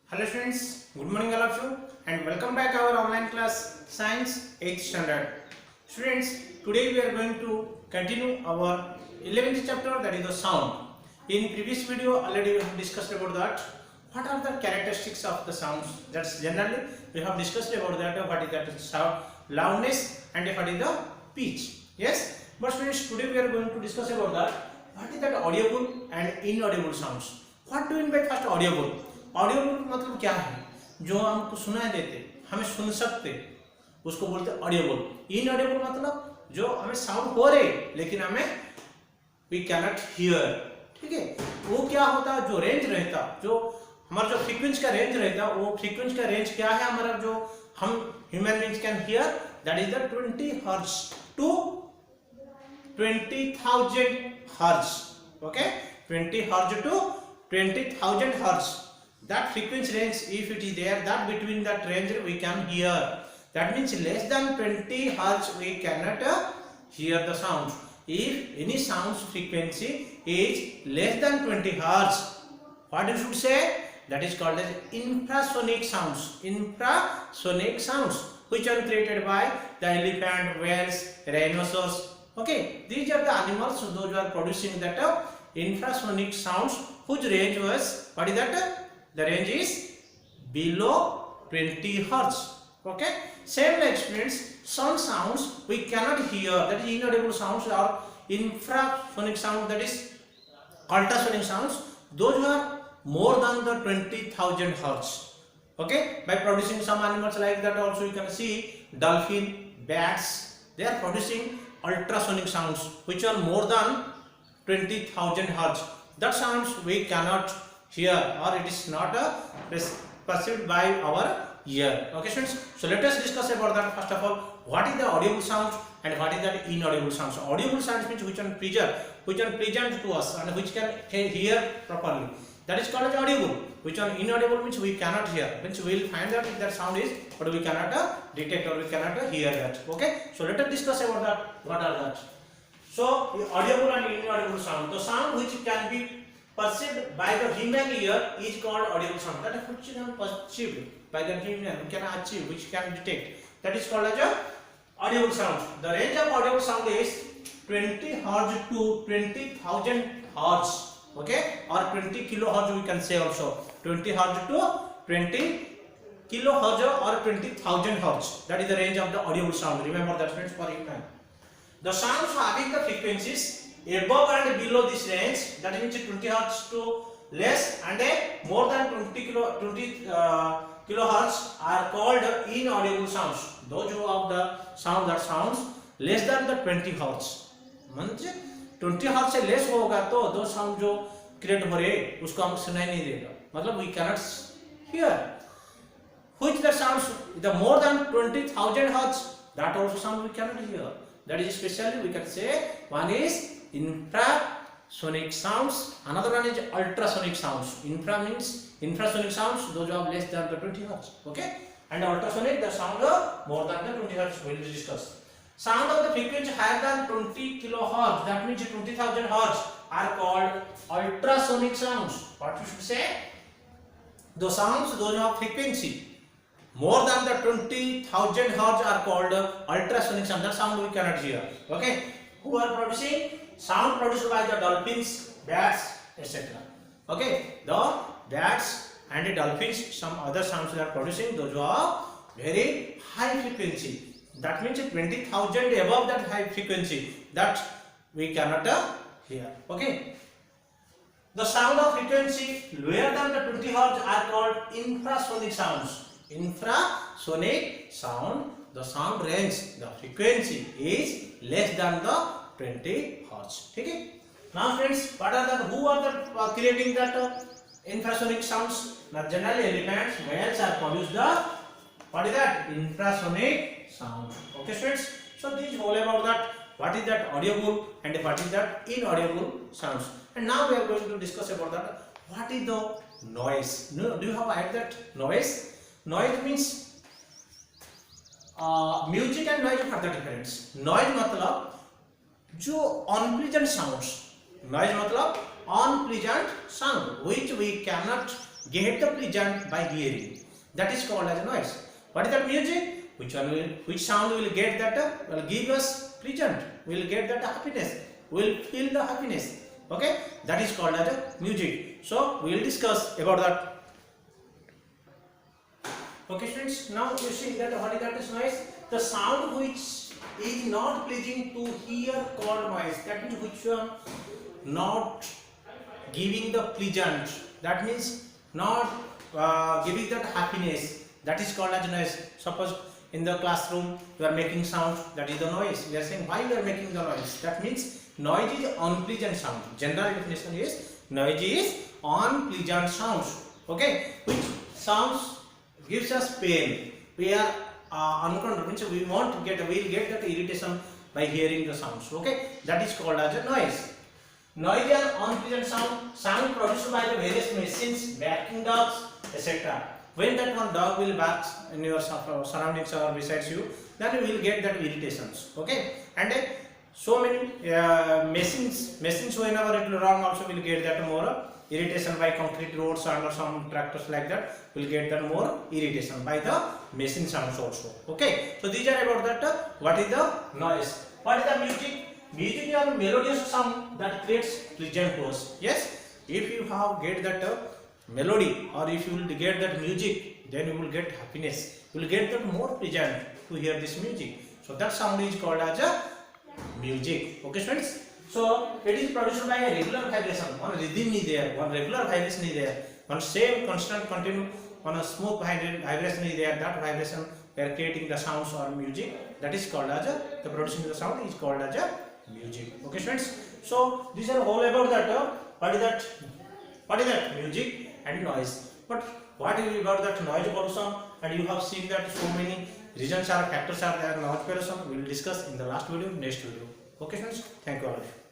Hello students, good morning all of you and welcome back our online class Science 8th Standard. Students, today we are going to continue our 11th chapter, that is the sound. In previous video already we have discussed about that. What are the characteristics of the sounds? That's generally we have discussed about that, what is that sound, loudness and what is the pitch. Yes, but students, today we are going to discuss about that. What is that audible and inaudible sounds? What do you mean by first audible? ऑडियोबुल मतलब क्या है? जो हमको सुनाई देते, हमें सुन सकते, उसको बोलते हैं ऑडियोबुल। इनऑडिबल मतलब जो हमें साउंड हो रहे लेकिन हमें वी कैन नॉट हियर। ठीक है, वो क्या होता, जो रेंज रहता, जो हमारा जो फ्रीक्वेंसी का रेंज रहता, वो फ्रीक्वेंसी का रेंज क्या है हमारा, जो हम human beings can hear, that is the 20 hertz to 20,000 hertz. Okay, 20 hertz to 20,000 hertz, that frequency range, if it is there, that between that range we can hear. That means less than 20 hertz we cannot hear the sound. If any sound frequency is less than 20 hertz, what you should say, that is called as infrasonic sounds. Infrasonic sounds which are created by the elephant, whales, rhinoceros. Okay, these are the animals those who are producing that infrasonic sounds whose range was, what is that, the range is below 20 hertz. Okay, same like students, some sounds we cannot hear, that is inaudible sounds, or infrasonic sound, that is ultrasonic sounds, those who are more than the 20,000 hertz. Okay, by producing some animals like that also you can see dolphin, bats, they are producing ultrasonic sounds which are more than 20,000 hertz. That sounds we cannot hear, or it is not perceived by our ear. Okay students, so let us discuss about that. First of all, what is the audible sound and what is the inaudible sounds? Audible sounds means which are present to us and which can hear properly, that is called as audible. Which one inaudible means we cannot hear, means we will find out if that sound is, but we cannot detect or we cannot hear that. Okay, so let us discuss about that. What are that? So audible and inaudible sound, the sound which can be perceived by the human ear is called audible sound. That is which can perceived by the human, we can achieve, which can detect, that is called as a audible sound. The range of audible sound is 20 hertz to 20,000 hertz. Okay, or 20 kilohertz we can say also, 20 hertz to 20 kilohertz or 20,000 hertz. That is the range of the audible sound. Remember that friends, for human. The sounds having the frequencies above and below this range, that means 20 hertz to less and more than 20 kilohertz are called inaudible sounds. Those who have the sound that sounds less than the 20 hertz, मतलब 20 hertz से less होगा तो दो sound जो create हो रहे उसको हम सुनाई नहीं देगा, मतलब we cannot hear. Which the sounds the more than 20,000 hertz, that also sound we cannot hear. That is especially we can say one is infrasonic sounds, another one is ultrasonic sounds. Infra means infrasonic sounds, those are less than the 20 hertz. Okay, and ultrasonic, the sound more than the 20 hertz will be discussed. Sound of the frequency higher than 20 kilohertz, that means 20,000 hertz, are called ultrasonic sounds. What you should say? The sounds those have frequency more than the 20,000 hertz are called ultrasonic sound. That sound we cannot hear. Okay, who are producing? Sound produced by the dolphins, bats, etc. Okay, the bats and the dolphins, some other sounds they are producing, those who are very high frequency. That means 20,000 above that high frequency, that we cannot hear. Okay, the sound of frequency lower than the 20 hertz are called infrasonic sounds. Infrasonic sound, the sound range, the frequency is less than the 20 hertz. Okay. Now friends, what are the, who are the creating that infrasonic sounds? Now generally elephants, whales are produce the, what is that, infrasonic sound. Okay friends, so this is all about that, what is that audible and what is that inaudible sounds. And now we are going to discuss about that, what is the noise. Do you have heard that noise? Noise means music and noise are the difference. Noise मतलब जो unpleasant sounds, noise मतलब unpleasant sound which we cannot get the pleasant by hearing. That is called as a noise. What is that music? Which sound will get that will give us pleasant, will get that happiness, will feel the happiness. Okay, that is called as a music. So we will discuss about that. Okay students, now you see that what is that is noise? The sound which is not pleasing to hear called noise. That means which one not giving the pleasant. That means not giving that happiness. That is called as noise. Suppose in the classroom you are making sound, that is the noise. We are saying why you are making the noise. That means noise is unpleasant sound. General definition is noise is unpleasant sounds. Okay, which sounds gives us pain. We are uncomfortable. Means we want to get, we will get that irritation by hearing the sounds. Okay, that is called as a noise. Noise is unpleasant sound produced by the various machines, barking dogs, etc. When that one dog will bark in your surroundings or besides you, then you will get that irritations. Okay, and so many machines whenever it will run also will get that more irritation by concrete roads or some tractors like that will get that more irritation by the machine sounds also. Okay, so these are about that what is the noise. What is the music? Music is a melodious sound that creates pleasant to us. Yes, if you have get that melody or if you will get that music, then you will get happiness. You will get that more pleasant to hear this music. So that sound is called as a music. Okay students, so it is produced by a regular vibration. One rhythm is there, one regular vibration is there, one same constant continue, one a smooth vibration is there. That vibration we are creating the sounds or music, that is called as a, the producing the sound is called as a music. Okay students, so these are all about that what is that music and noise. But what is about that noise pollution? And you have seen that so many reasons or factors are there noise pollution. We will discuss in the last video, next video. Okay students, thank you all.